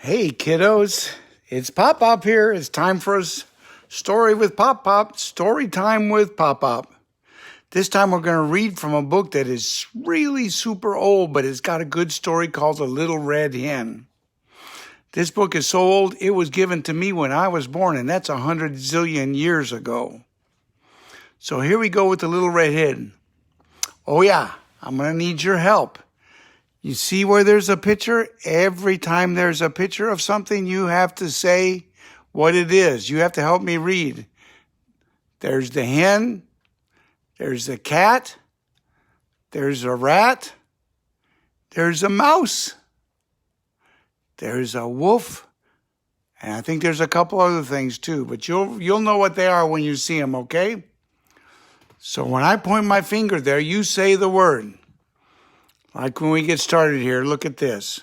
Hey kiddos, it's PopPop here. It's time for a story with PopPop, story time with PopPop. This time we're going to read from a book that is really super old, but it's got a good story called The Little Red Hen. This book is so old, it was given to me when I was born, and that's 100 zillion years ago. So here we go with The Little Red Hen. Oh yeah, I'm going to need your help. You see where there's a picture? Every time there's a picture of something, you have to say what it is. You have to help me read. There's the hen. There's a cat. There's a rat. There's a mouse. There's a wolf. And I think there's a couple other things too, but you'll know what they are when you see them, okay? So when I point my finger there, you say the word. Like when we get started here, look at this.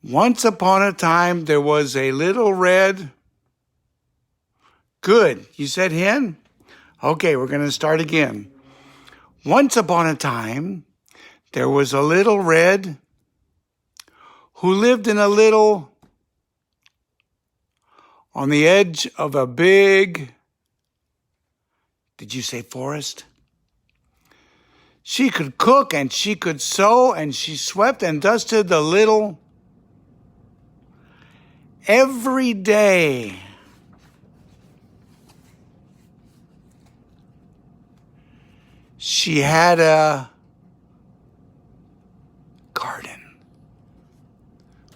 Once upon a time, there was a little red. Good. You said hen? Okay, we're going to start again. Once upon a time, there was a little red who lived in a little on the edge of a big, did you say forest? She could cook and she could sew and she swept and dusted the little every day. She had a garden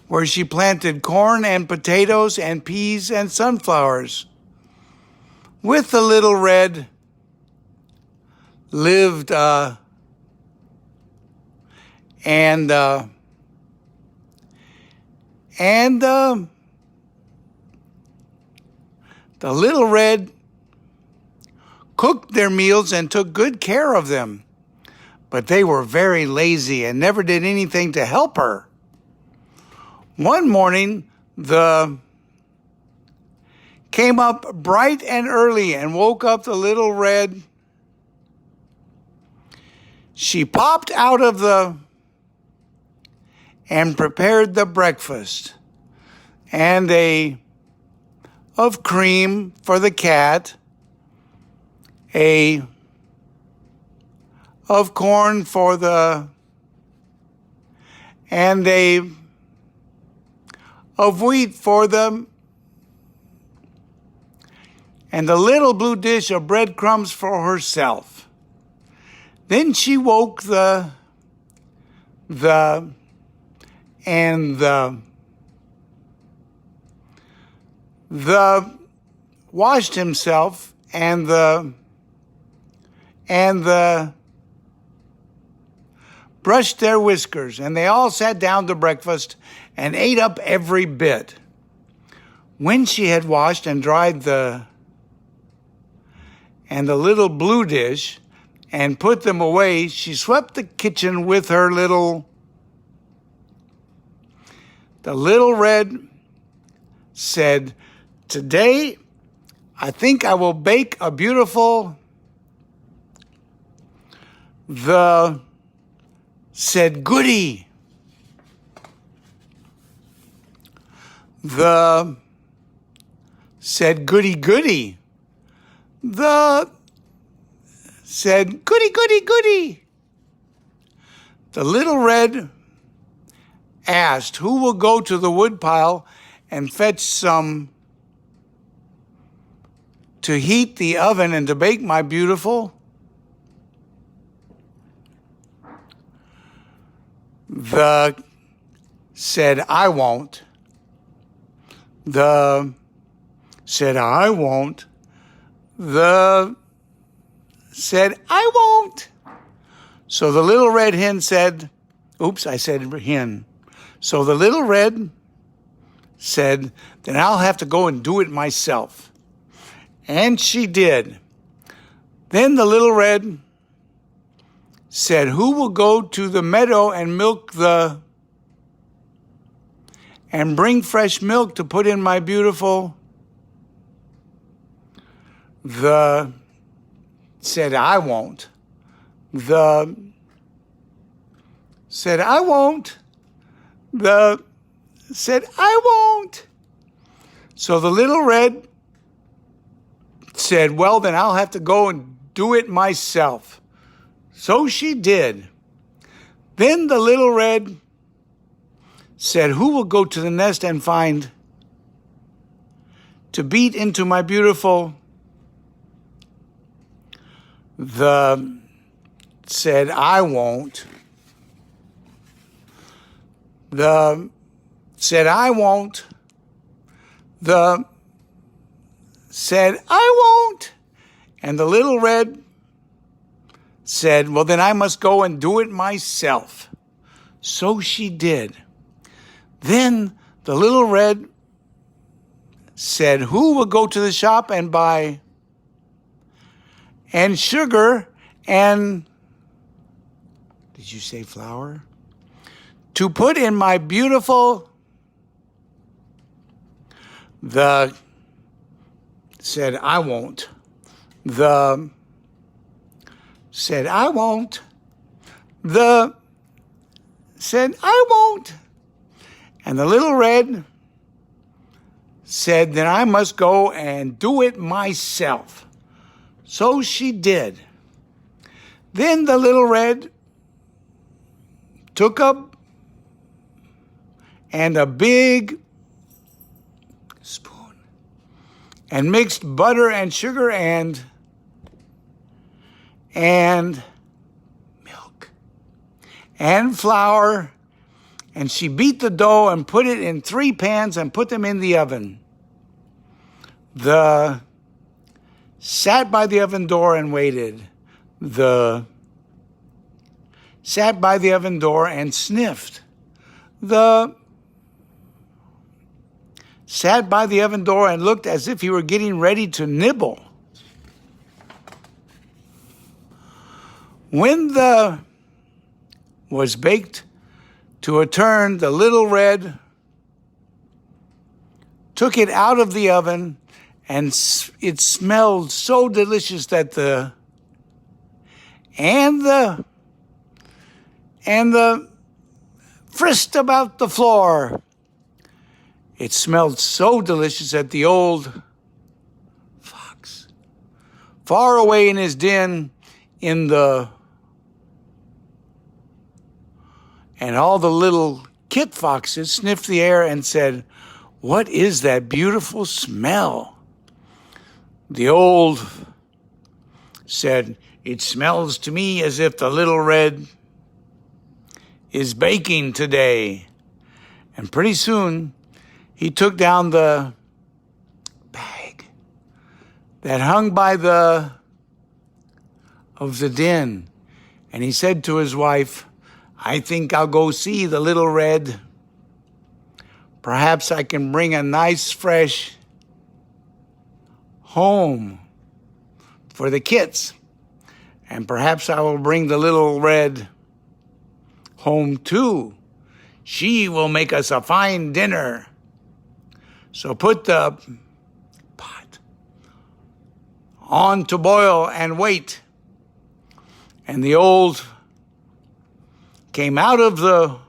where she planted corn and potatoes and peas and sunflowers. With the little red lived the little red cooked their meals and took good care of them, but they were very lazy and never did anything to help her. One morning, the came up bright and early and woke up the little red. She popped out of and prepared the breakfast and of cream for the cat, of corn for and of wheat for and the little blue dish of breadcrumbs for herself. Then she woke washed himself and brushed their whiskers, and they all sat down to breakfast and ate up every bit. When she had washed and dried the little blue dish and put them away, she swept the kitchen with her The little red said, "Today, I think I will bake a beautiful." The said, "Goody." The said, "Goody, goody." The said, "Goody, goody, goody." The little red asked, "Who will go to the woodpile and fetch some to heat the oven and to bake my beautiful?" The said, "I won't." The said, "I won't." The said, "I won't." So the little red hen said, oops, I said hen. So the little red said, "Then I'll have to go and do it myself." And she did. Then the little red said, "Who will go to the meadow and and bring fresh milk to put in my beautiful?" The said, "I won't." The said, "I won't." The said, I won't. So the Little Red said, well, then I'll have to go and do it myself. So she did. Then the Little Red said, who will go to the nest and find to beat into my beautiful? The said, I won't. The said, I won't. The said, I won't. And the Little Red said, well, then I must go and do it myself. So she did. Then the Little Red said, who will go to the shop and buy and sugar and, did you say flour? To put in my beautiful, the said, I won't. The said, I won't. The said, I won't. And the Little Red said, then I must go and do it myself. So she did. Then the Little Red took up and a big spoon and mixed butter and sugar and milk and flour, and she beat the dough and put it in 3 pans and put them in the oven. The sat by the oven door and waited. The sat by the oven door and sniffed. The sat by the oven door and looked as if he were getting ready to nibble. When the was baked to a turn, the Little Red took it out of the oven, and it smelled so delicious that the frisked about the floor. It smelled so delicious that the old fox, far away in his den, and all the little kit foxes sniffed the air and said, what is that beautiful smell? The old said, it smells to me as if the Little Red is baking today. And pretty soon, he took down the bag that hung by the den, and he said to his wife, I think I'll go see the Little Red. Perhaps I can bring a nice, fresh home for the kits. And perhaps I will bring the Little Red home too. She will make us a fine dinner. So put the pot on to boil and wait. And the old came out of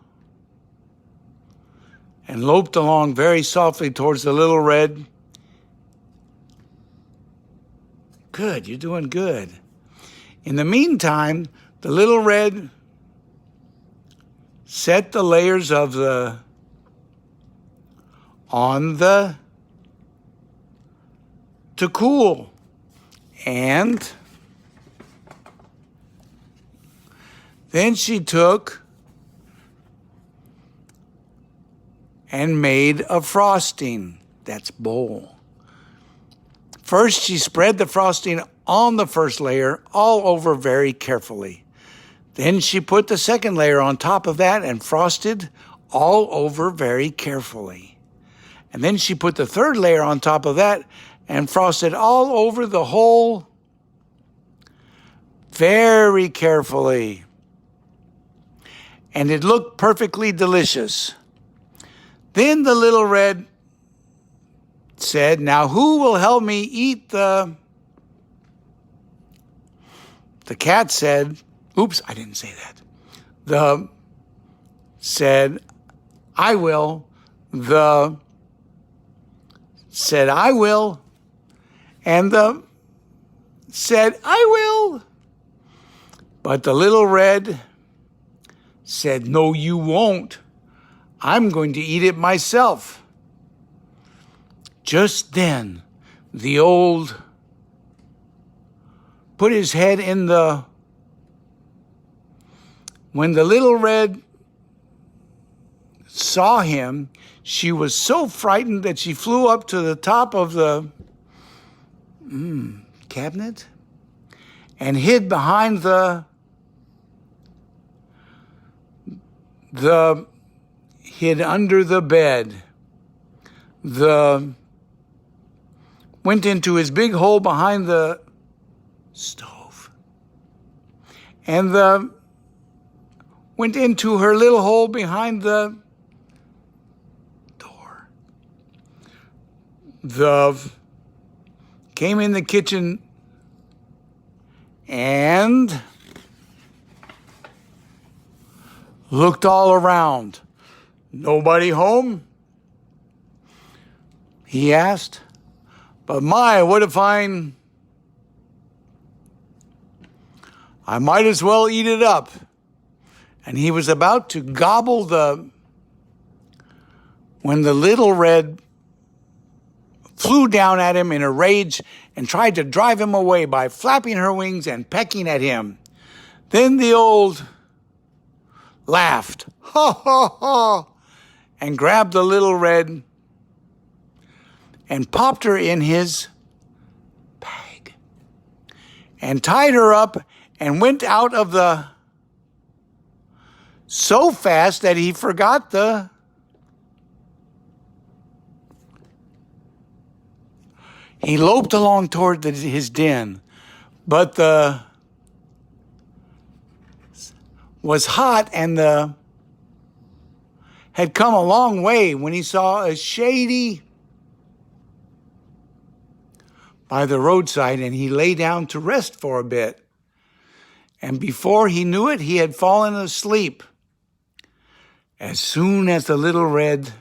and loped along very softly towards the Little Red. Good, you're doing good. In the meantime, the Little Red set the layers of to cool. And then she took and made a frosting. That's bowl. First, she spread the frosting on the first layer all over very carefully. Then she put the second layer on top of that and frosted all over very carefully. And then she put the third layer on top of that and frosted all over the whole very carefully. And it looked perfectly delicious. Then the Little Red said, now who will help me eat the cat said, oops, I didn't say that. The said, I will. the said, I will, and the said, I will. But the little red said, no, you won't. I'm going to eat it myself. Just then, the old put his head in the, when the little red saw him, she was so frightened that she flew up to the top of the cabinet and hid behind hid under the bed. Went into his big hole behind the stove. And went into her little hole behind the door. Came in the kitchen and looked all around. Nobody home? He asked. But my, what a fine... I might as well eat it up. And he was about to gobble when the little red flew down at him in a rage and tried to drive him away by flapping her wings and pecking at him. Then the old laughed, ha, ha, ha, and grabbed the little red and popped her in his bag and tied her up and went out of the so fast that he forgot he loped along toward his den, but was hot and had come a long way when he saw a shady by the roadside, and he lay down to rest for a bit. And before he knew it, he had fallen asleep. As soon as the little red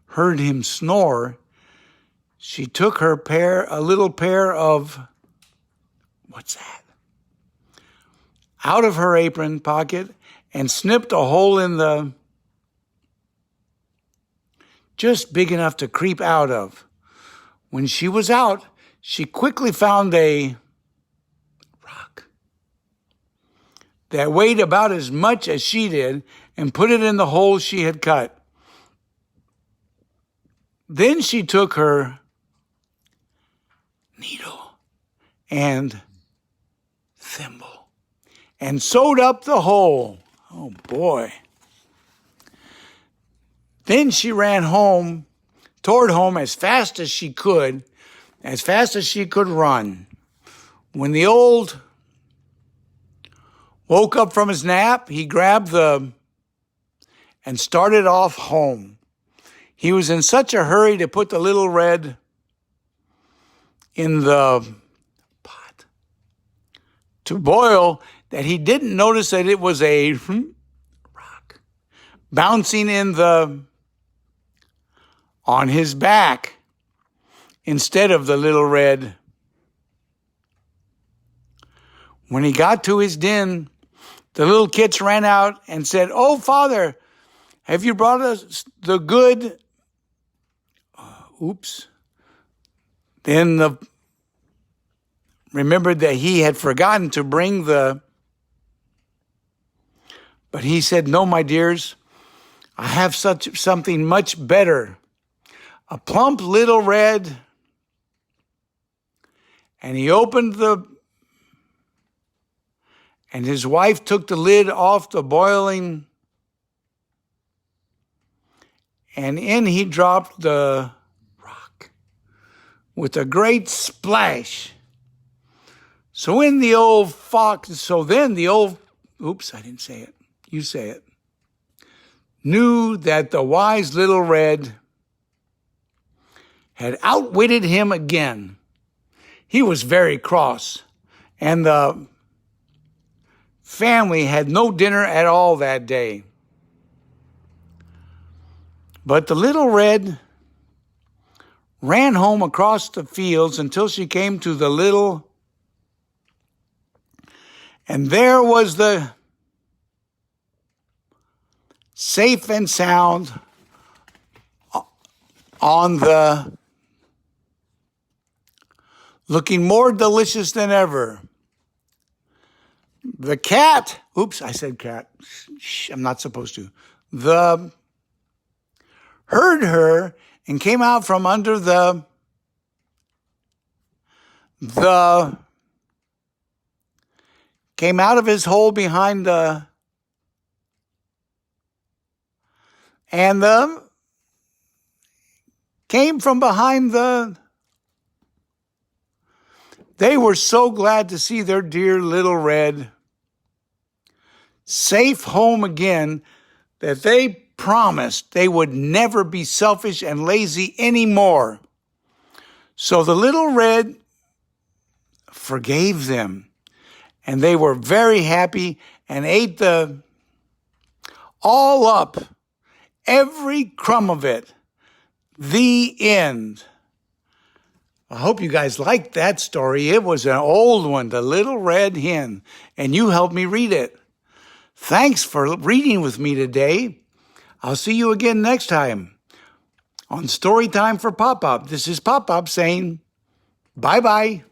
heard him snore, she took a little pair of, what's that? Out of her apron pocket and snipped a hole in just big enough to creep out of. When she was out, she quickly found a rock that weighed about as much as she did and put it in the hole she had cut. Then she took her needle and thimble and sewed up the hole. Oh, boy. Then she ran toward home as fast as she could run. When the old woke up from his nap, he grabbed and started off home. He was in such a hurry to put the little red in the pot to boil that he didn't notice that it was a rock bouncing on his back instead of the little red. When he got to his den, the little kits ran out and said, "Oh, Father, have you brought us the good..." Oops. Then remembered that he had forgotten to bring but he said, "No, my dears, I have something much better. A plump little red." And he opened and his wife took the lid off the boiling, and in he dropped the rock with a great splash. So then the old, oops, I didn't say it. You say it. Knew that the wise little red had outwitted him again. He was very cross, and the family had no dinner at all that day. But the little red ran home across the fields until she came to the little, and there was the safe and sound on the, looking more delicious than ever. The cat, oops, I said cat. Shh, I'm not supposed to. Heard her and came out from under came out of his hole behind came from behind they were so glad to see their dear little red safe home again that they promised they would never be selfish and lazy anymore. So the little red forgave them, and they were very happy and ate all up, every crumb of it. The end. I hope you guys liked that story. It was an old one, The Little Red Hen, and you helped me read it. Thanks for reading with me today. I'll see you again next time on Storytime for PopPop. This is PopPop saying bye-bye.